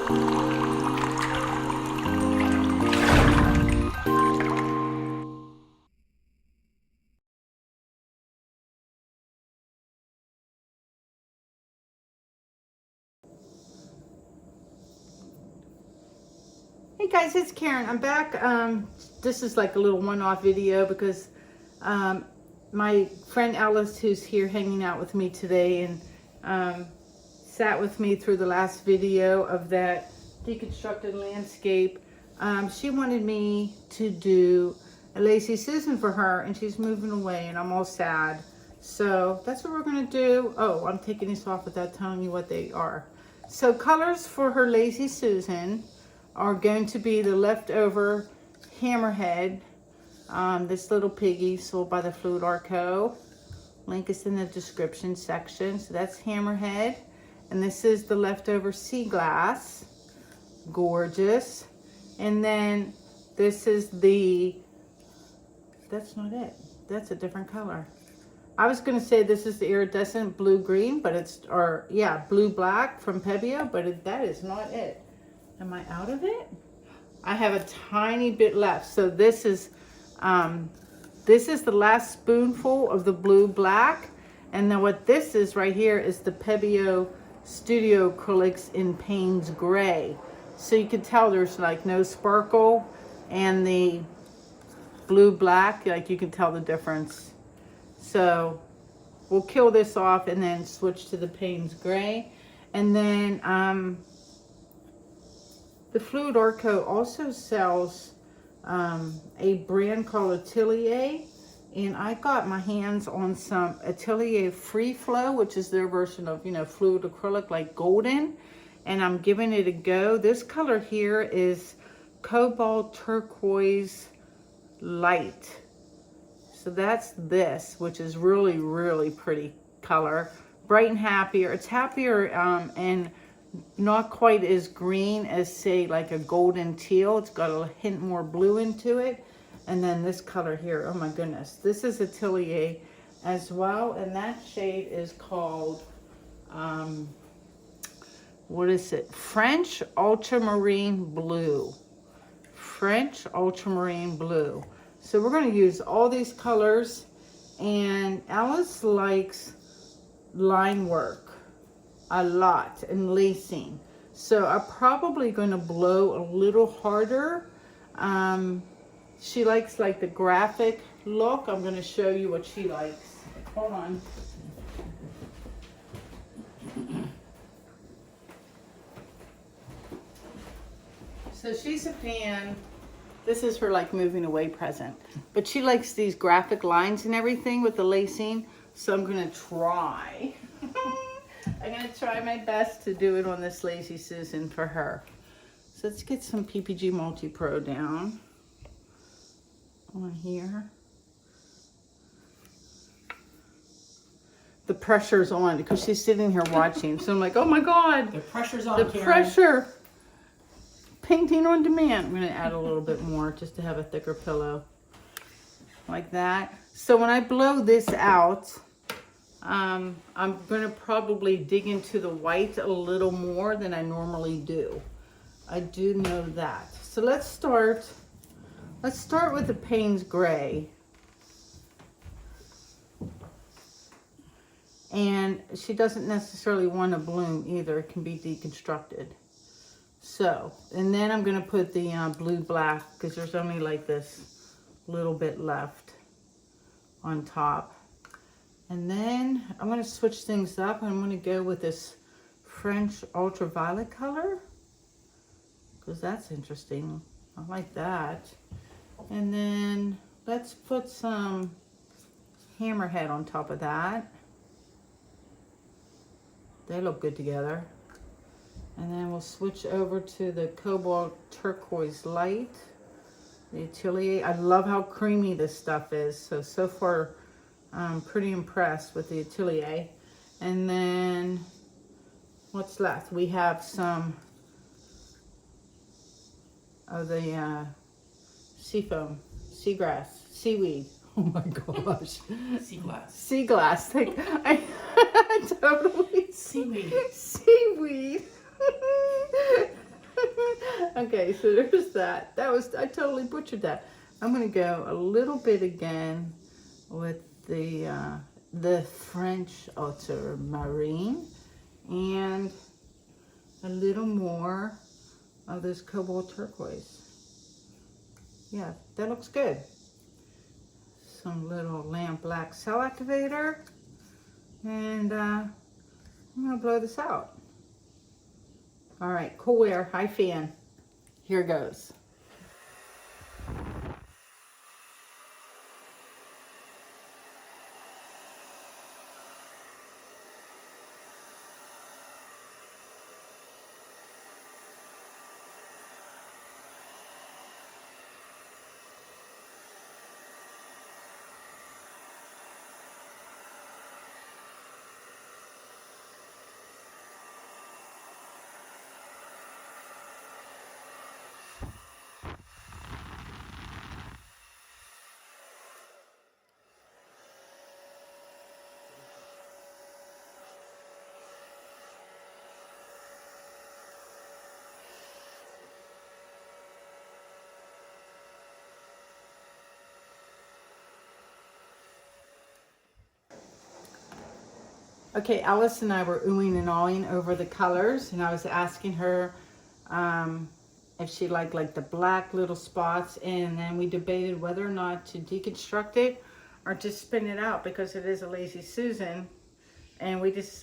Hey guys, it's Karen. I'm back. This is like a little one-off video because my friend Alice, who's here hanging out with me today and sat with me through the last video of that deconstructed landscape, she wanted me to do a Lazy Susan for her, and she's moving away and I'm all sad. So that's what we're going to do. Oh, I'm taking this off without telling you what they are. So colors for her Lazy Susan are going to be the leftover Hammerhead, this little Piggy sold by the Fluid Art Co. Link is in the description section. So that's Hammerhead. And this is the leftover Sea Glass. Gorgeous. And then this is the, that's not it. That's a different color. I was going to say this is the Iridescent Blue Green, but it's, or yeah, Blue Black from Pebeo, but that is not it. Am I out of it? I have a tiny bit left. So this is the last spoonful of the Blue Black. And then what this is right here is the Pebeo Studio Acrylics in Paynes Gray. So you can tell there's like no sparkle, and the Blue Black, like you can tell the difference. So we'll kill this off and then switch to the Paynes Gray. And then the Fluid Art Co. also sells a brand called Atelier, and I got my hands on some Atelier Free Flow, which is their version of, you know, fluid acrylic like golden, and I'm giving it a go. This color here is Cobalt Turquoise Light. So that's this, which is really, really pretty color. Bright and happier. It's happier and not quite as green as, say, like a golden teal. It's got a hint more blue into it. And then this color here, oh my goodness, this is Atelier as well, and that shade is called what is it? French Ultramarine Blue. French Ultramarine Blue. So we're going to use all these colors, and Alice likes line work a lot and lacing, so I'm probably going to blow a little harder. She likes like the graphic look. I'm going to show you what she likes. Hold on. So she's a fan. This is her like moving away present, but she likes these graphic lines and everything with the lacing, so I'm going to try. I'm going to try my best to do it on this Lazy Susan for her. So let's get some PPG Multi-Pro down on here. The pressure's on because she's sitting here watching. So I'm like, oh my God. The pressure's on, the Karen. Pressure. Painting on demand. I'm going to add a little bit more just to have a thicker pillow. Like that. So when I blow this out, I'm going to probably dig into the white a little more than I normally do. I do know that. So let's start with the Paynes Gray. And she doesn't necessarily want to bloom either. It can be deconstructed. So, and then I'm going to put the Blue Black, because there's only like this little bit left on top. And then I'm going to switch things up. I'm going to go with this French Ultraviolet color, because that's interesting. I like that. And then let's put some Hammerhead on top of that. They look good together. And then we'll switch over to the Cobalt Turquoise Light, the Atelier. I love how creamy this stuff is. So far, I'm pretty impressed with the Atelier. And then what's left? We have some of the seafoam, seagrass, seaweed. Oh my gosh. Sea glass. Sea glass. Like, I totally. Seaweed. Seaweed. Okay, so there's that. I totally butchered that. I'm gonna go a little bit again with the French Ultramarine and a little more of this Cobalt Turquoise. Yeah, that looks good. Some little lamp black cell activator, and I'm gonna blow this out. All right, cool air, high fan. Here goes. Okay, Alice and I were oohing and awing over the colors, and I was asking her if she liked like the black little spots, and then we debated whether or not to deconstruct it or just spin it out because it is a Lazy Susan. And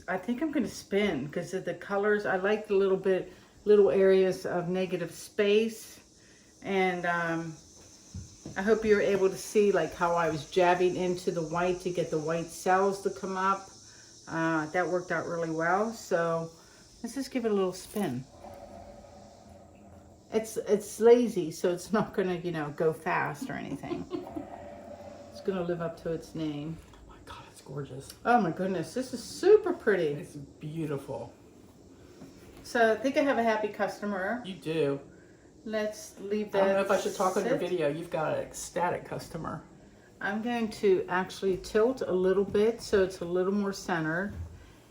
I think I'm going to spin because of the colors. I like the little areas of negative space, and I hope you're able to see like how I was jabbing into the white to get the white cells to come up. That worked out really well. So let's just give it a little spin. It's lazy, so it's not gonna, go fast or anything. It's gonna live up to its name. Oh my God, it's gorgeous. Oh my goodness, this is super pretty. It's beautiful. So I think I have a happy customer. You do. Let's leave that. I don't know if I should talk on your sit. video. You've got an ecstatic customer. I'm going to actually tilt a little bit so it's a little more centered,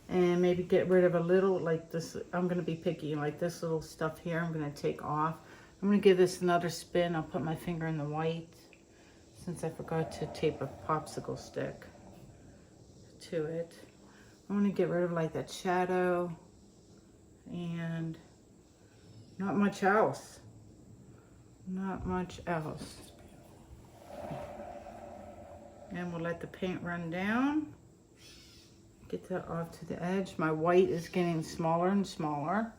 and maybe get rid of a little like this. I'm going to be picky, like this little stuff here I'm going to take off. I'm going to give this another spin. I'll put my finger in the white since I forgot to tape a popsicle stick to it. I'm going to get rid of like that shadow and not much else. Not much else. And we'll let the paint run down. Get that off to the edge. My white is getting smaller and smaller.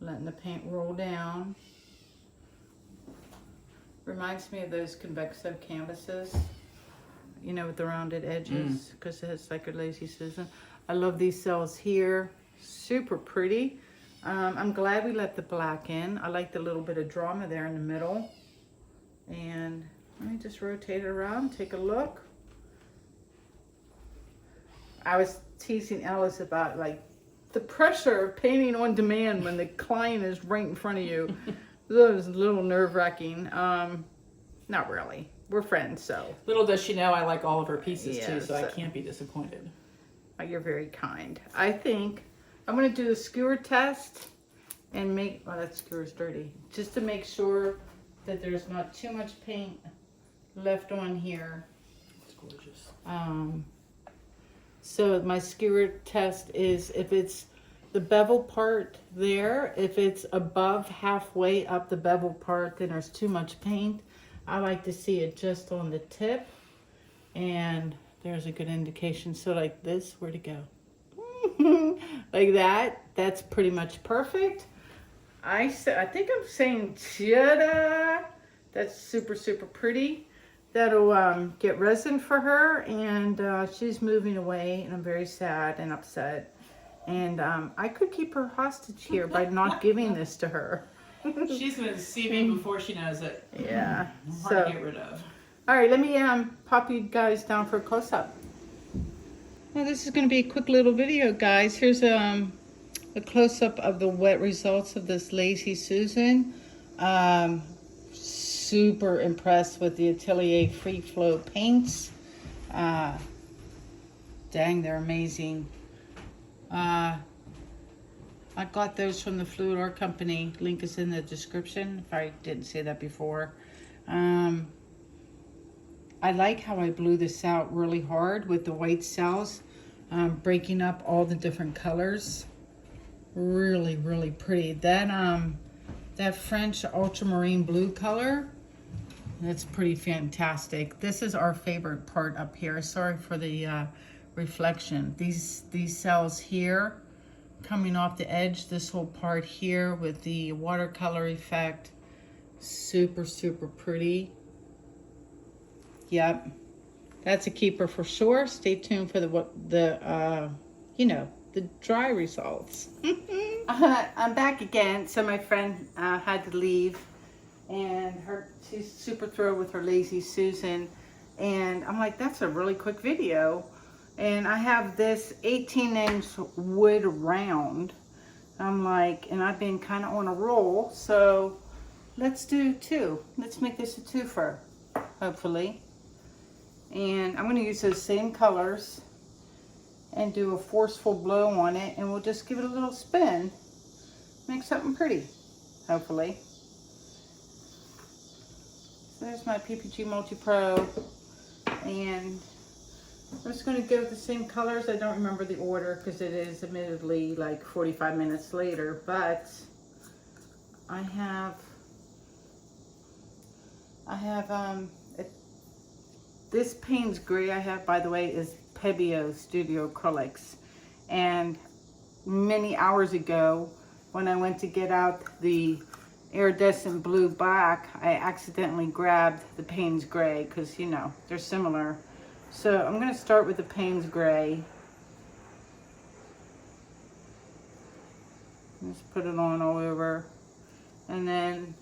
Letting the paint roll down. Reminds me of those Convexo canvases, with the rounded edges, because it's like a Lazy Susan. I love these cells here. Super pretty. I'm glad we let the black in. I like the little bit of drama there in the middle. And let me just rotate it around, take a look. I was teasing Alice about like the pressure of painting on demand when the client is right in front of you. That was a little nerve-wracking. Not really. We're friends, so. Little does she know I like all of her pieces too, Yeah, so I can't be disappointed. You're very kind. I think I'm going to do the skewer test and make, that skewer's dirty, just to make sure that there's not too much paint left on here. It's gorgeous. So my skewer test is if it's the bevel part there, if it's above halfway up the bevel part, then there's too much paint. I like to see it just on the tip, and there's a good indication. So like this, where'd it go? Like that, that's pretty much perfect. I think I'm saying ta-da. That's super, super pretty. That'll get resin for her, and she's moving away, and I'm very sad and upset. And I could keep her hostage here by not giving this to her. She's going to see me before she knows it. Yeah. Hard to get rid of. All right, let me pop you guys down for a close-up. Now this is going to be a quick little video, guys. Here's a close-up of the wet results of this Lazy Susan. Super impressed with the Atelier Free Flow paints. Dang, they're amazing. I got those from the Fluid Art Company. Link is in the description if I didn't say that before. I like how I blew this out really hard with the white cells, breaking up all the different colors. Really, really pretty. That French ultramarine blue color, that's pretty fantastic. This is our favorite part up here. Sorry for the reflection. These cells here coming off the edge, this whole part here with the watercolor effect, super, super pretty. Yep, that's a keeper for sure. Stay tuned for the dry results. I'm back again. So my friend had to leave, and she's super thrilled with her Lazy Susan, and I'm like, that's a really quick video. And I have this 18-inch wood round. I'm like, and I've been kind of on a roll, so let's do two. Let's make this a twofer, hopefully. And I'm going to use those same colors and do a forceful blow on it, and we'll just give it a little spin. Make something pretty, hopefully. So there's my PPG Multi-Pro, and I'm just going to go with the same colors. I don't remember the order because it is admittedly like 45 minutes later, but I have this Paynes gray I have, by the way, is Pebeo Studio Acrylics. And many hours ago, when I went to get out the iridescent blue black, I accidentally grabbed the Paynes gray because, you know, they're similar. So I'm going to start with the Paynes gray. Just put it on all over. And then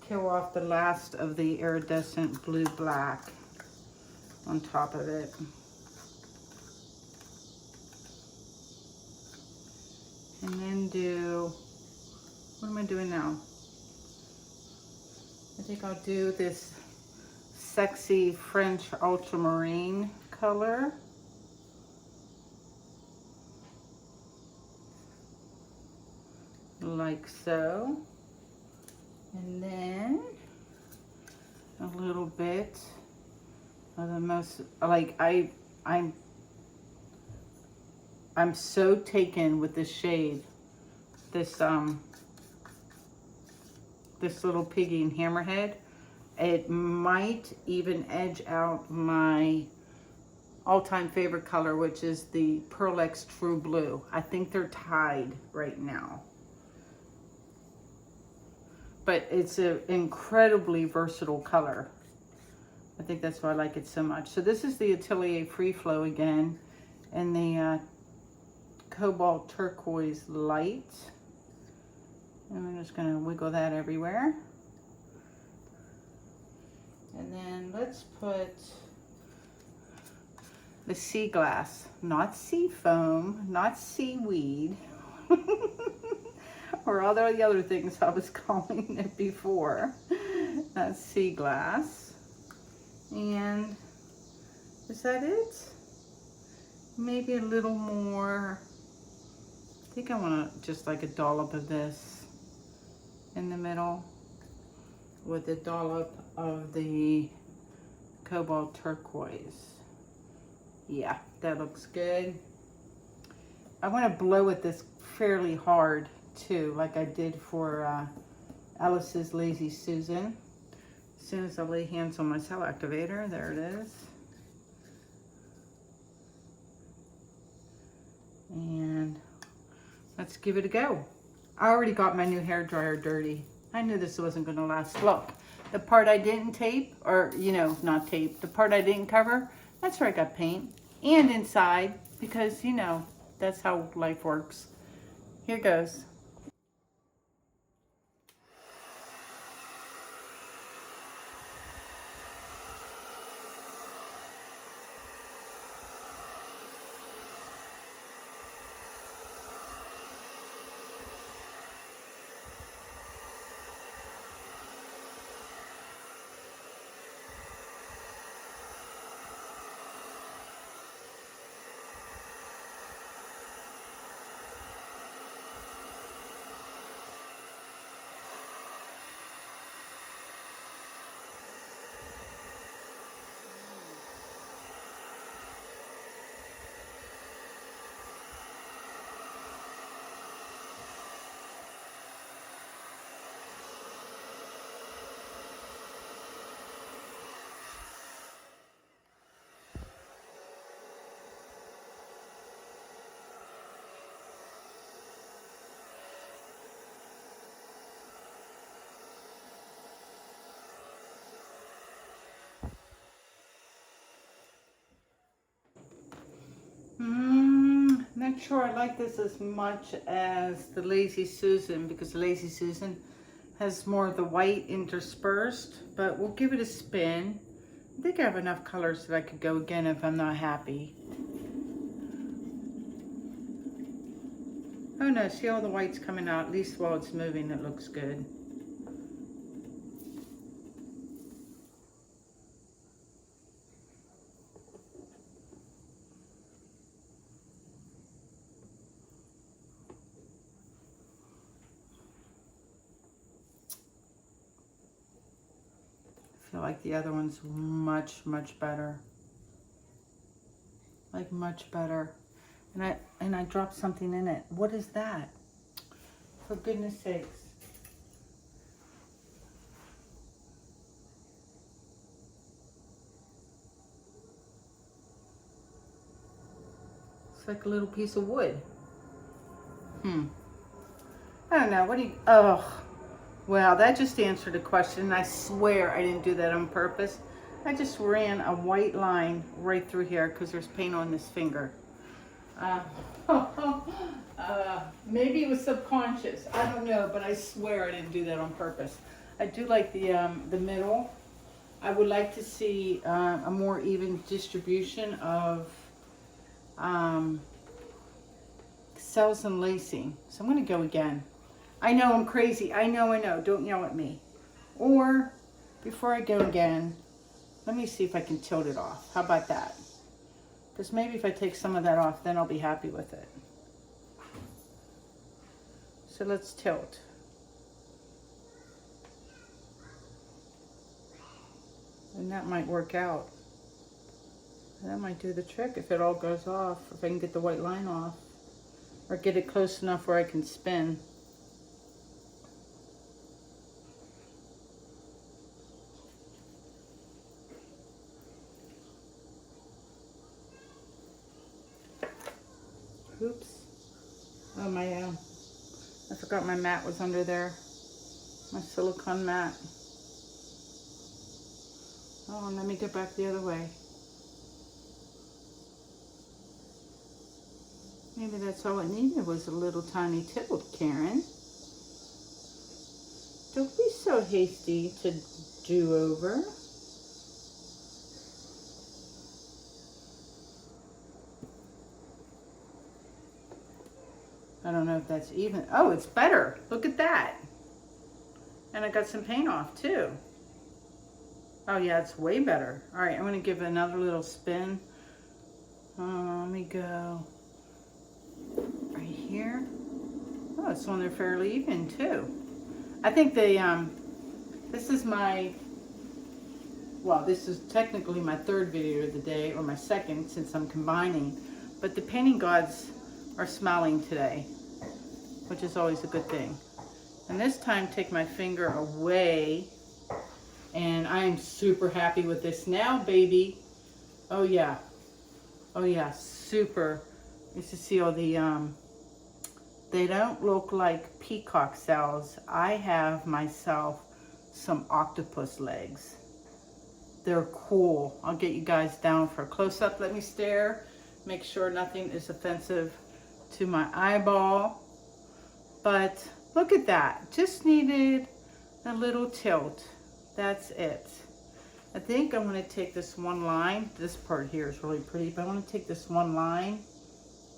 kill off the last of the iridescent blue black on top of it. And then what am I doing now? I think I'll do this sexy French ultramarine color. Like so. And then a little bit of the most, like I'm so taken with this shade. This little Piggy and Hammerhead. It might even edge out my all-time favorite color, which is the Pearl X True Blue. I think they're tied right now. But it's an incredibly versatile color. I think that's why I like it so much. So this is the Atelier Free Flow again, and the Cobalt Turquoise Light. And I'm just gonna wiggle that everywhere. And then let's put the sea glass, not sea foam, not seaweed, or all the other things I was calling it before. That's sea glass. And is that it? Maybe a little more. I think I want to just like a dollop of this in the middle with a dollop of the Cobalt Turquoise. Yeah, that looks good. I want to blow with this fairly hard too, like I did for Alice's Lazy Susan. As soon as I lay hands on my cell activator, there it is. And let's give it a go. I already got my new hairdryer dirty. I knew this wasn't going to last. Look, the part I didn't tape, or, you know, not tape, the part I didn't cover, that's where I got paint. And inside, because, you know, that's how life works. Here goes. not sure I like this as much as the Lazy Susan, because the Lazy Susan has more of the white interspersed, but we'll give it a spin. I think I have enough colors that I could go again if I'm not happy. Oh no, see all the whites coming out, at least while it's moving, it looks good. I feel like the other one's much better. Like much better. And I dropped something in it. What is that? For goodness sakes. It's like a little piece of wood. I don't know. What do you... Oh. Well, that just answered a question. I swear I didn't do that on purpose. I just ran a white line right through here because there's paint on this finger. Maybe it was subconscious. I don't know, but I swear I didn't do that on purpose. I do like the middle. I would like to see a more even distribution of cells and lacing. So I'm going to go again. I know I'm crazy. I know. Don't yell at me. Or, before I go again, let me see if I can tilt it off. How about that? Because maybe if I take some of that off, then I'll be happy with it. So let's tilt. And that might work out. That might do the trick if it all goes off. If I can get the white line off. Or get it close enough where I can spin. Oops. Oh, I forgot my mat was under there. My silicone mat. Oh, and let me get back the other way. Maybe that's all it needed was a little tiny tilt, Karen. Don't be so hasty to do over. I don't know if that's even. Oh, it's better. Look at that. And I got some paint off too. Oh yeah, it's way better. All right, I'm gonna give it another little spin. Let me go right here. Oh, it's on there fairly even too. I think this is my, well, this is technically my third video of the day, or my second since I'm combining, but the painting gods are smiling today, which is always a good thing. And this time, take my finger away, and I am super happy with this now, baby. Oh yeah, super. You should see all the, they don't look like peacock cells. I have myself some octopus legs. They're cool. I'll get you guys down for a close-up. Let me stare, make sure nothing is offensive to my eyeball. But look at that. Just needed a little tilt. That's it. I think I'm going to take this one line. This part here is really pretty, but I want to take this one line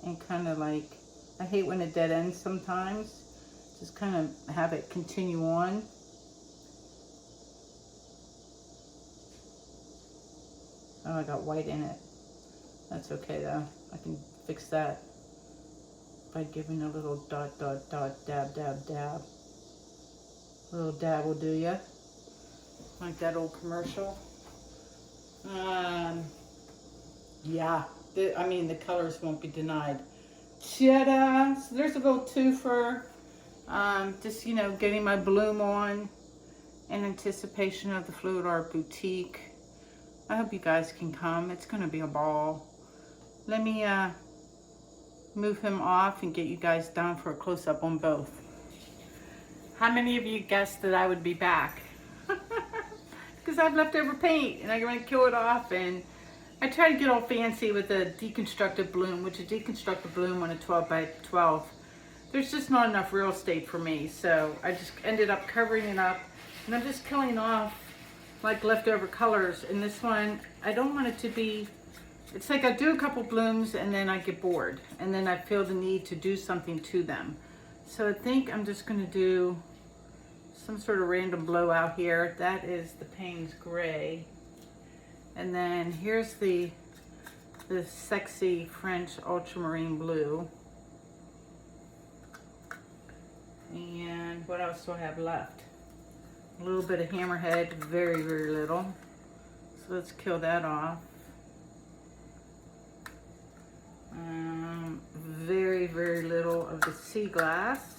and kind of like, I hate when it dead ends sometimes. Just kind of have it continue on. Oh, I got white in it. That's okay though. I can fix that by giving a little dot, dot, dot, dab, dab, dab. A little dab will do ya. Like that old commercial. Yeah, I mean the colors won't be denied. Ta-da! So there's a little twofer. Just, you know, getting my bloom on in anticipation of the Fluid Art Boutique. I hope you guys can come. It's going to be a ball. Let me move him off and get you guys down for a close-up on both. How many of you guessed that I would be back? Because I've leftover paint and I'm going to kill it off, and I try to get all fancy with a deconstructed bloom, which a deconstructed bloom on a 12 by 12, there's just not enough real estate for me. So I just ended up covering it up, and I'm just killing off like leftover colors. And this one, I don't want it to be, it's like I do a couple blooms and then I get bored, and then I feel the need to do something to them. So I think I'm just gonna do some sort of random blowout here. That is the Paynes gray. And then here's the sexy French ultramarine blue. And what else do I have left? A little bit of Hammerhead, very, very little. So let's kill that off. Very, very little of the sea glass.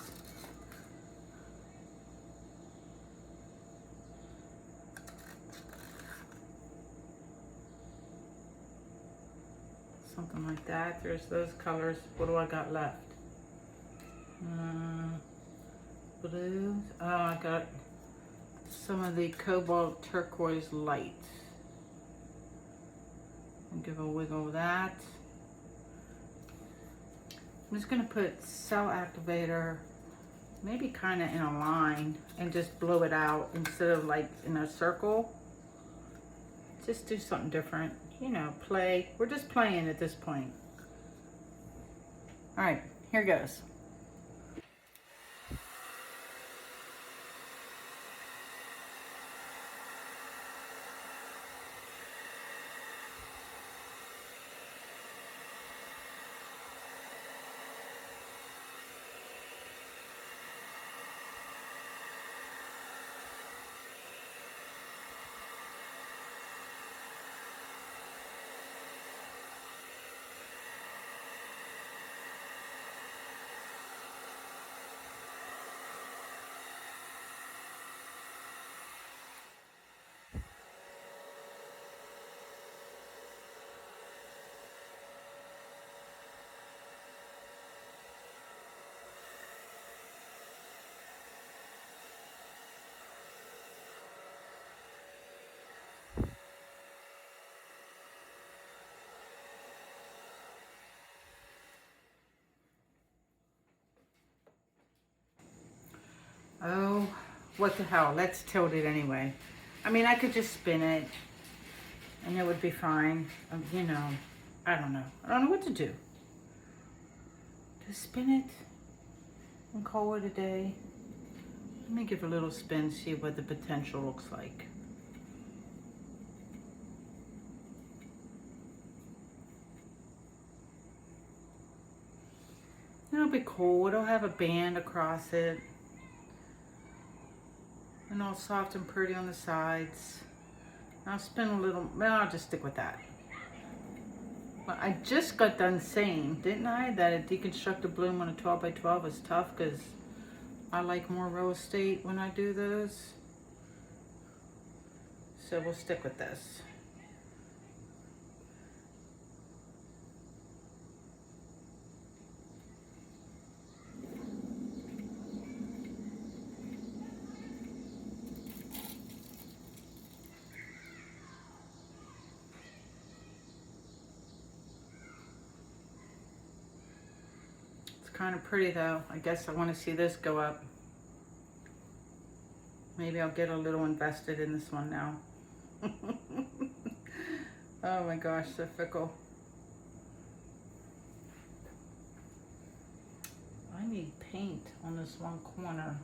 Something like that. There's those colors. What do I got left? Blue. Oh, I got some of the Cobalt Turquoise light. I'll give a wiggle of that. I'm just gonna put cell activator, maybe kind of in a line, and just blow it out instead of like in a circle. Just do something different. You know, play. We're just playing at this point. All right, here goes. Oh, what the hell, let's tilt it anyway. I mean, I could just spin it and it would be fine. You know, I don't know. I don't know what to do. Just spin it and call it a day. Let me give it a little spin, see what the potential looks like. It'll be cool. It'll have a band across it. And all soft and pretty on the sides. I'll spin a little, well, I'll just stick with that. Well, I just got done saying, didn't I, that a deconstructed bloom on a 12 by 12 is tough because I like more real estate when I do those. So we'll stick with this. Kind of pretty though. I guess I want to see this go up. Maybe I'll get a little invested in this one now. Oh my gosh, so fickle. I need paint on this one corner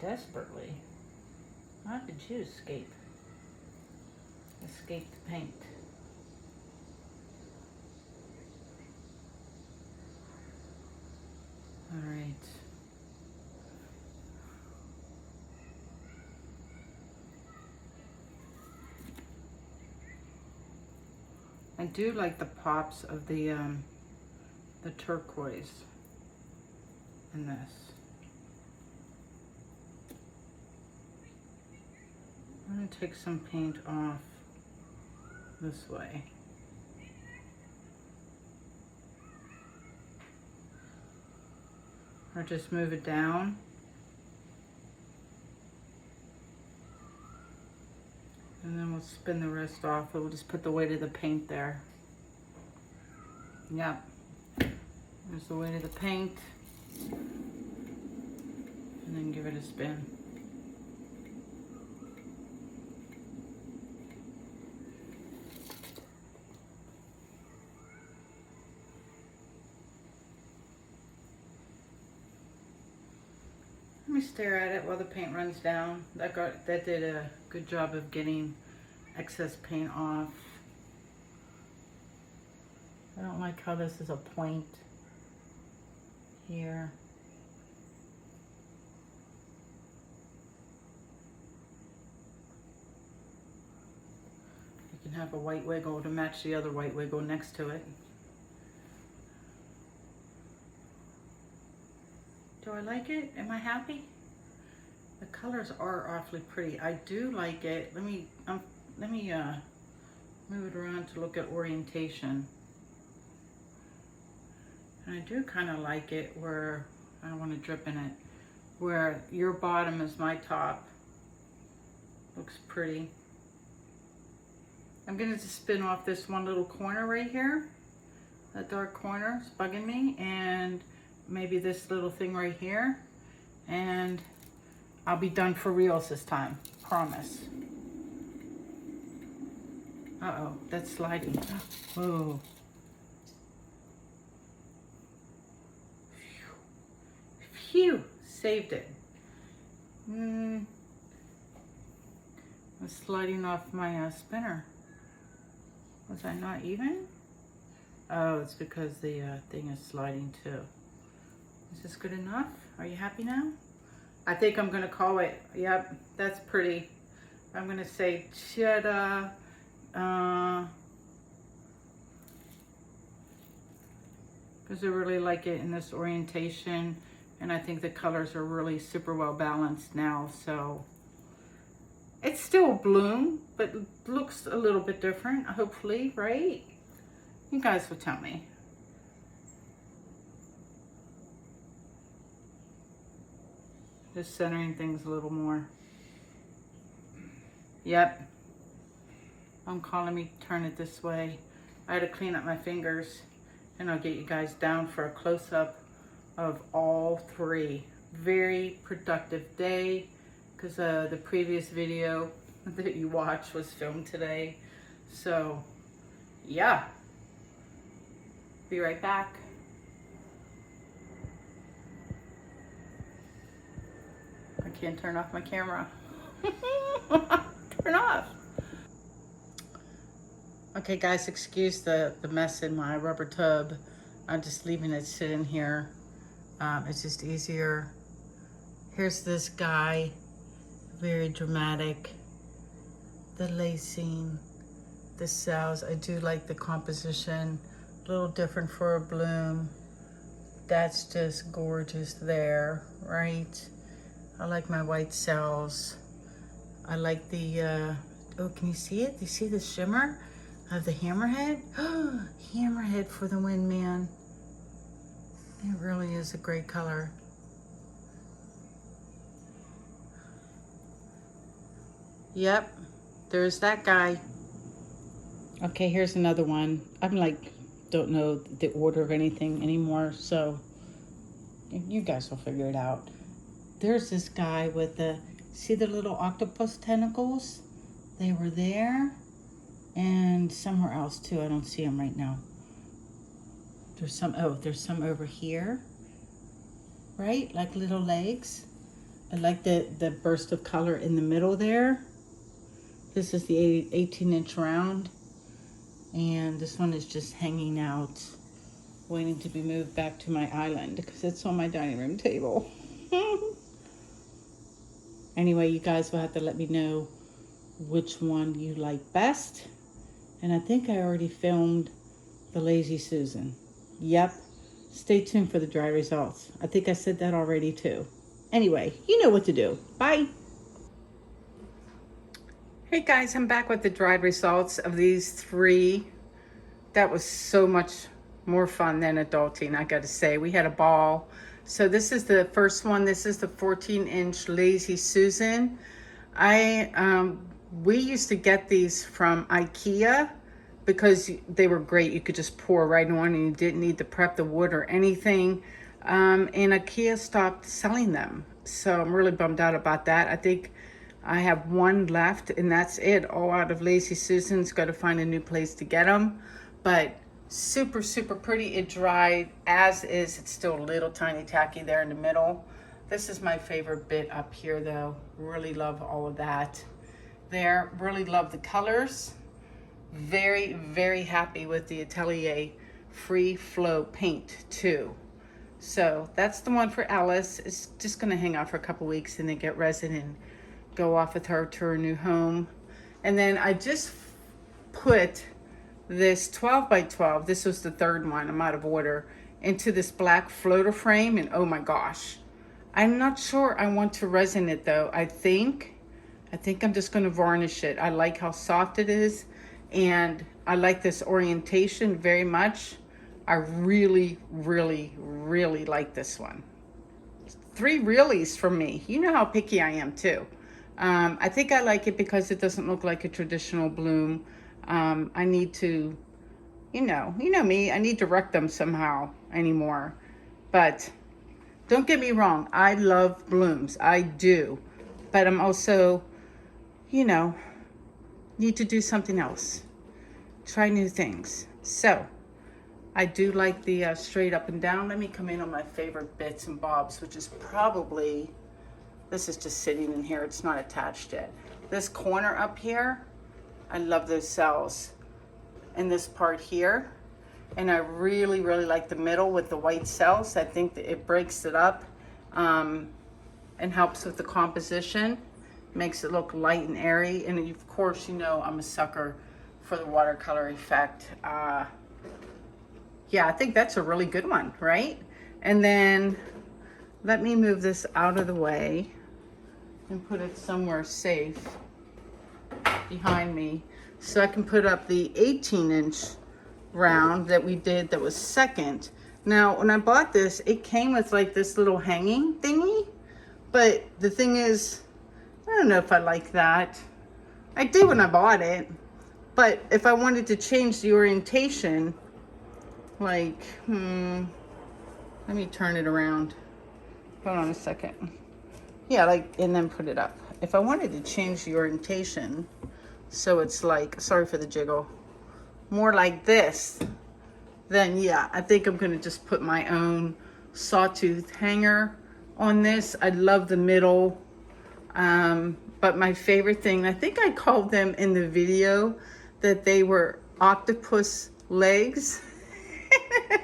desperately. How did you escape the paint? All right. I do like the pops of the turquoise in this. I'm gonna take some paint off this way. Or just move it down. And then we'll we'll spin the rest off. We'll just put the weight of the paint there. Yep. There's the weight of the paint. And then give it a spin. Let me stare at it while the paint runs down. That did a good job of getting excess paint off. I don't like how this is a point here. You can have a white wiggle to match the other white wiggle next to it. Do I like it? Am I happy? The colors are awfully pretty. I do like it. Let me move it around to look at orientation. And I do kind of like it where, I don't want to drip in it, where your bottom is my top. Looks pretty. I'm going to just spin off this one little corner right here. That dark corner is bugging me. And maybe this little thing right here. And I'll be done for reals this time. Promise. Uh-oh, that's sliding. Whoa. Phew, saved it. I'm sliding off my spinner. Was I not even? Oh, it's because the thing is sliding too. Is this good enough? Are you happy now? I think I'm gonna call it. Yep, that's pretty. I'm gonna say cheddar. Because I really like it in this orientation. And I think the colors are really super well balanced now, so. It's still bloom, but looks a little bit different, hopefully, right? You guys will tell me. Just centering things a little more. Yep. I'm calling me turn it this way. I had to clean up my fingers, and I'll get you guys down for a close-up of all three. Very productive day, because the previous video that you watched was filmed today. So, yeah. Be right back. I can't turn off my camera. Turn off. Okay guys, excuse the mess in my rubber tub. I'm just leaving it sitting here. It's just easier. Here's this guy, very dramatic. The lacing, the cells. I do like the composition, a little different for a bloom. That's just gorgeous there, right? I like my white cells. I like the, oh, can you see it? Do you see the shimmer of the hammerhead? Hammerhead for the win, man. It really is a great color. Yep, there's that guy. Okay, here's another one. I'm like, don't know the order of anything anymore, so you guys will figure it out. There's this guy with the, see the little octopus tentacles? They were there, and somewhere else too. I don't see them right now. There's some, oh, there's some over here, right? Like little legs. I like the burst of color in the middle there. This is the 18-inch round. And this one is just hanging out, waiting to be moved back to my island because it's on my dining room table. Anyway, you guys will have to let me know which one you like best. And I think I already filmed the Lazy Susan. Yep. Stay tuned for the dry results. I think I said that already too. Anyway, you know what to do. Bye. Hey guys, I'm back with the dried results of these three. That was so much more fun than adulting, I gotta say. We had a ball. So this is the first one. This is the 14-inch Lazy Susan. I We used to get these from IKEA because they were great. You could just pour right on and you didn't need to prep the wood or anything. And IKEA stopped selling them. So I'm really bummed out about that. I think I have one left and that's it. All out of Lazy Susan's. Got to find a new place to get them. But super, super pretty. It dried as is. It's still a little tiny tacky there in the middle. This is my favorite bit up here though. Really love all of that there. Really love the colors. Very, very happy with the Atelier Free Flow paint too. So that's the one for Alice. It's just gonna hang out for a couple weeks and then get resin and go off with her to her new home. And then I just put this 12 by 12, this was the third one, I'm out of order, into this black floater frame, and oh my gosh. I'm not sure I want to resin it though. I think I'm just gonna varnish it. I like how soft it is, and I like this orientation very much. I really, really, really like this one. 3 reallys from me. You know how picky I am too. I think I like it because it doesn't look like a traditional bloom. I need to, you know me, I need to wreck them somehow anymore. But don't get me wrong, I love blooms, I do. But I'm also, need to do something else. Try new things. So, I do like the straight up and down. Let me come in on my favorite bits and bobs, which is probably, this is just sitting in here, it's not attached yet. This corner up here, I love those cells. And this part here, and I really, really like the middle with the white cells. I think that it breaks it up and helps with the composition. Makes it look light and airy. And of course, I'm a sucker for the watercolor effect. Yeah, I think that's a really good one, right? And then let me move this out of the way and put it somewhere safe behind me so I can put up the 18-inch round that we did that was second. Now, when I bought this, it came with like this little hanging thingy, but the thing is, I don't know if I like that. I did when I bought it, but if I wanted to change the orientation, like, let me turn it around. Hold on a second. Yeah, like, and then put it up. If I wanted to change the orientation, so it's like, sorry for the jiggle, more like this, then yeah, I think I'm gonna just put my own sawtooth hanger on this. I love the middle, but my favorite thing, I think I called them in the video that they were octopus legs.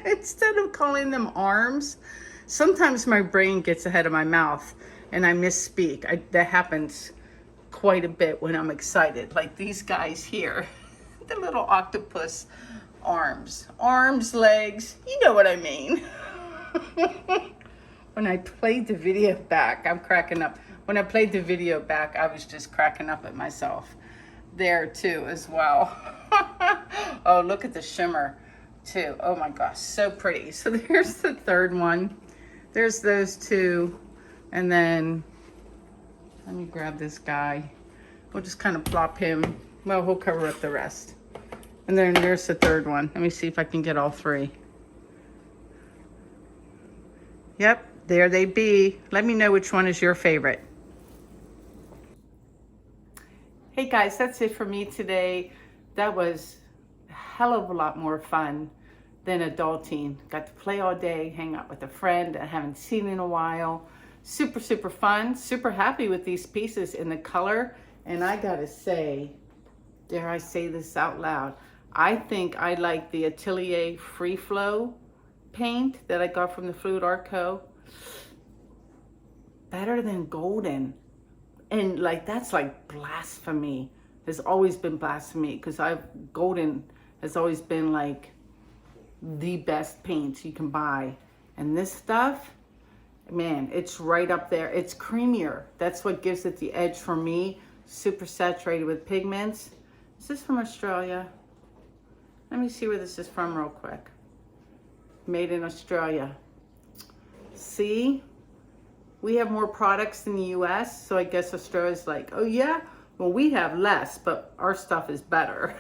Instead of calling them arms. Sometimes my brain gets ahead of my mouth and I misspeak. That happens quite a bit when I'm excited. Like these guys here, the little octopus arms, legs, you know what I mean. When I played the video back, I'm cracking up. When I played the video back, I was just cracking up at myself there too as well. Oh, look at the shimmer too. Oh my gosh, so pretty. So there's the third one. There's those two. And then let me grab this guy. We'll just kind of plop him. Well, he'll cover up the rest. And then there's the third one. Let me see if I can get all 3. Yep, there they be. Let me know which one is your favorite. Hey guys, that's it for me today. That was a hell of a lot more fun than adulting. Got to play all day, hang out with a friend I haven't seen in a while. Super, super fun. Super happy with these pieces in the color. And I gotta say, dare I say this out loud, I think I like the Atelier Free Flow paint that I got from the Fluid Art Co. better than golden. And like, that's like blasphemy. Has always been blasphemy because golden has always been like the best paint you can buy. And this stuff, man, it's right up there. It's creamier. That's what gives it the edge for me. Super saturated with pigments. Is this from Australia? Let me see where this is from real quick. Made in Australia. See? We have more products than the US, so I guess Australia's like, oh yeah, well, we have less, but our stuff is better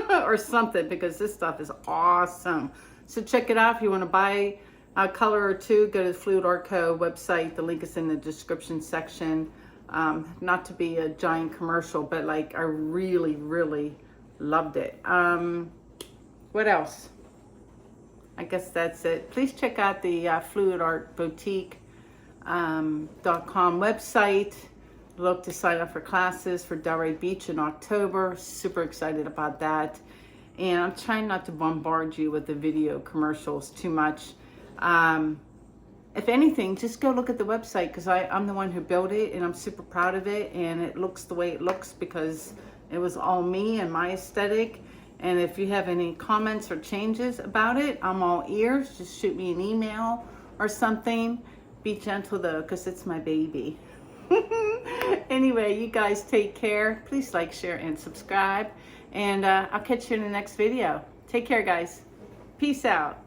or something, because this stuff is awesome. So check it out. If you want to buy a color or two, go to the Fluid Art Co. website. The link is in the description section. Not to be a giant commercial, but like I really, really loved it. What else? I guess that's it. Please check out the fluidartboutique.com website. Look to sign up for classes for Delray Beach in October. Super excited about that. And I'm trying not to bombard you with the video commercials too much. If anything, just go look at the website, because I'm the one who built it and I'm super proud of it, and it looks the way it looks because it was all me and my aesthetic. And if you have any comments or changes about it, I'm all ears. Just shoot me an email or something. Be gentle though, because it's my baby. Anyway, you guys take care. Please like, share, and subscribe. And I'll catch you in the next video. Take care, guys. Peace out.